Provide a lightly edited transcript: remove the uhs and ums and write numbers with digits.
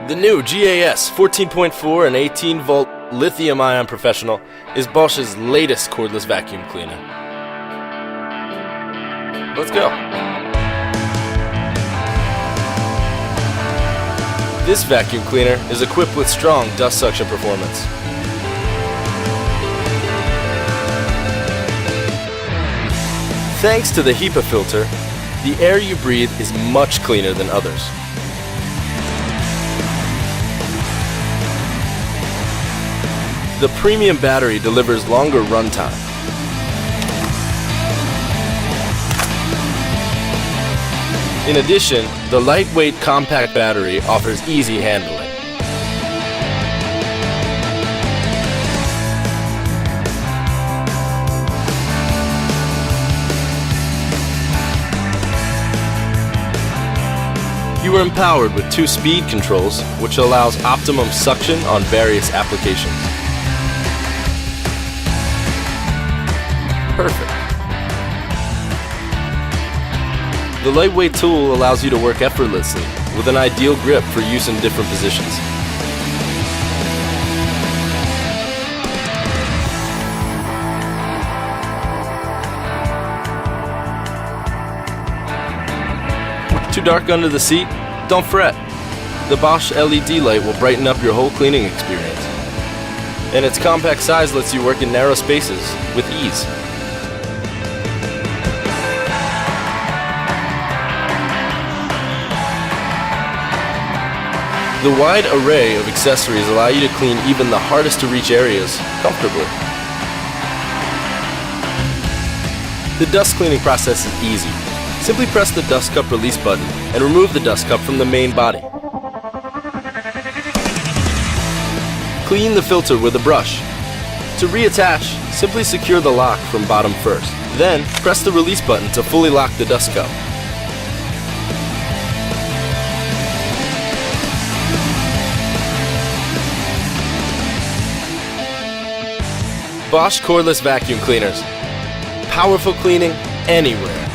The new GAS 14.4 and 18-volt lithium-ion professional is Bosch's latest cordless vacuum cleaner. Let's go. This vacuum cleaner is equipped with strong dust suction performance. Thanks to the HEPA filter, the air you breathe is much cleaner than others. The premium battery delivers longer runtime. In addition, the lightweight compact battery offers easy handling. You are empowered with 2 speed controls, which allows optimum suction on various applications. Perfect. The lightweight tool allows you to work effortlessly with an ideal grip for use in different positions. Too dark under the seat? Don't fret. The Bosch LED light will brighten up your whole cleaning experience. And its compact size lets you work in narrow spaces with ease. The wide array of accessories allow you to clean even the hardest to reach areas comfortably. The dust cleaning process is easy. Simply press the dust cup release button and remove the dust cup from the main body. Clean the filter with a brush. To reattach, simply secure the lock from bottom first. Then, press the release button to fully lock the dust cup. Bosch cordless vacuum cleaners. Powerful cleaning anywhere.